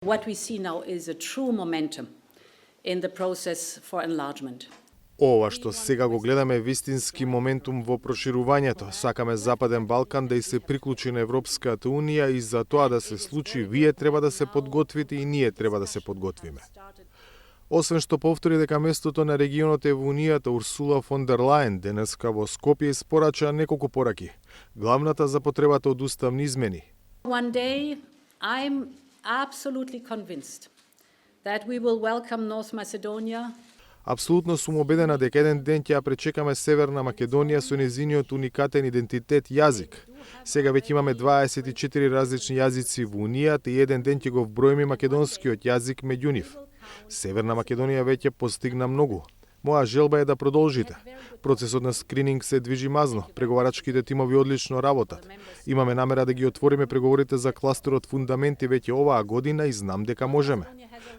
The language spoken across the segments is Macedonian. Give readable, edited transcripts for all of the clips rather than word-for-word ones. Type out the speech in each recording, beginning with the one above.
What we see now is a true momentum in the process for enlargement. Ова што сега го гледаме е вистински моментум во проширувањето. Сакаме Западен Балкан да и се приклучи на Европската Унија и за тоа да се случи, вие треба да се подготвите и ние треба да се подготвиме. Освен што повтори дека местото на регионот е во Унијата, Урсула фон дер Лајен денеска во Скопје испорача неколку пораки. Главната за потребата од уставни измени. One day I'm absolutely convinced that we will welcome North Macedonia. Апсолутно сум убедена дека еден ден ќе ја пречекаме Северна Македонија со незиниот уникатен идентитет јазик. Сега веќе имаме 24 различни јазици во Унијата и еден ден ќе го вброиме македонскиот јазик меѓу нив. Северна Македонија веќе постигна многу. Моја желба е да продолжите. Процесот на скрининг се движи мазно, преговарачките тимови одлично работат. Имаме намера да ги отвориме преговорите за кластерот фундаменти веќе оваа година и знам дека можеме.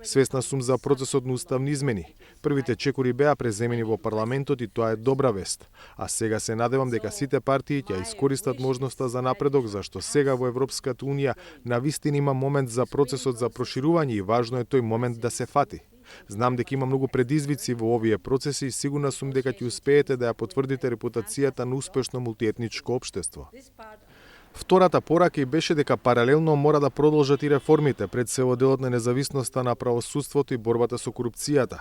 Свесна сум за процесот на уставни измени. Првите чекори беа преземени во парламентот и тоа е добра вест. А сега се надевам дека сите партии ќе искористат можноста за напредок, зашто сега во Европската Унија навистина има момент за процесот за проширување и важно е тој момент да се фати. Знам дека има многу предизвици во овие процеси и сигурна сум дека ќе успеете да ја потврдите репутацијата на успешно мултиетничко општество. Втората порака и беше дека паралелно мора да продолжат и реформите, пред се во делот на независноста на правосудството и борбата со корупцијата.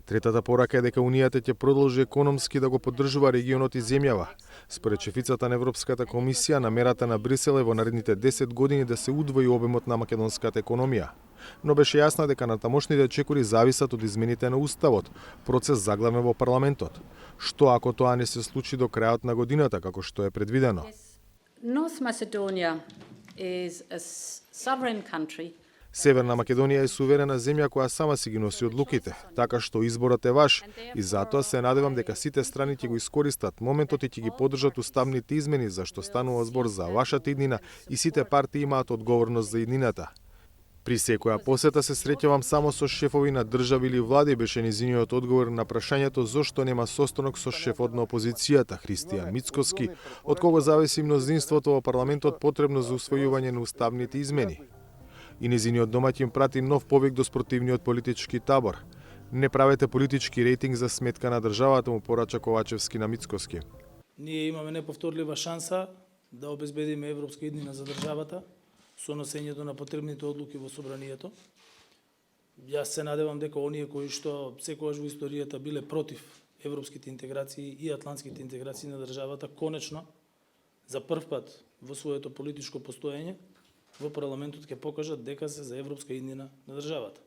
Третата порака е дека Унијата ќе продолжи економски да го поддржува регионот и земјава. Според шефицата на Европската комисија, намерата на Брисел е во наредните 10 години да се удвои обемот на македонската економија. Но беше јасно дека натамошните чекори зависат од измените на уставот, процес заглавен во парламентот. Што ако тоа не се случи до крајот на годината, како што е предвидено? North Macedonia is a sovereign country. Северна Македонија е суверена земја која сама си ги носи одлуките, така што изборот е ваш и затоа се надевам дека сите страни ќе го искористат моментот и ќе ги поддржат уставните измени, зашто станува збор за вашата иднина и сите партии имаат одговорност за иднината. При секоја посета се среќавам само со шефови на држави или влади, беше низиниот одговор на прашањето зошто нема состанок со шефот на опозицијата Христијан Мицкоски, од кого зависи мнозинството во парламентот потребно за усвојување на уставните измени. И низиниот домаќин прати нов повик до спротивниот политички табор. Не правете политички рейтинг за сметка на државата, му порача Ковачевски на Мицкоски. Ние имаме неповторлива шанса да обезбедиме европска иднина за државата со носењето на потребните одлуки во собранието. Јас се надевам дека оние кои што секогаш во историјата биле против европските интеграции и атлантските интеграции на државата, конечно, за прв пат во своето политичко постоење, во парламентот ќе покажат дека се за европска иднина на државата.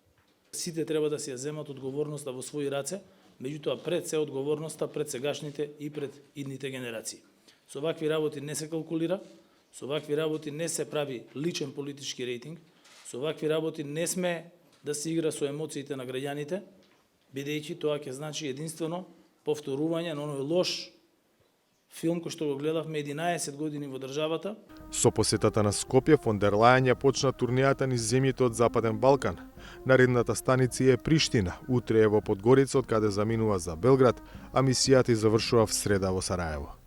Сите треба да си ја земат одговорноста во своји раце, меѓутоа пред се одговорноста пред сегашните и пред идните генерации. Со вакви работи не се калкулира, со вакви работи не се прави личен политички рейтинг, со вакви работи не сме да се игра со емоциите на граѓаните, бидејќи тоа ќе значи единствено повторување на оној лош филм кој што го гледавме 11 години во државата. Со посетата на Скопје, фон дер Лајен ја почна турнијата низ земјите од Западен Балкан. Наредната станица е Приштина, утре е во Подгорица, од каде заминува за Белград, а мисијата и завршува в среда во Сараево.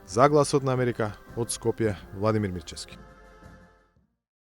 За Гласот на Америка, од Скопје, Владимир Мирчевски.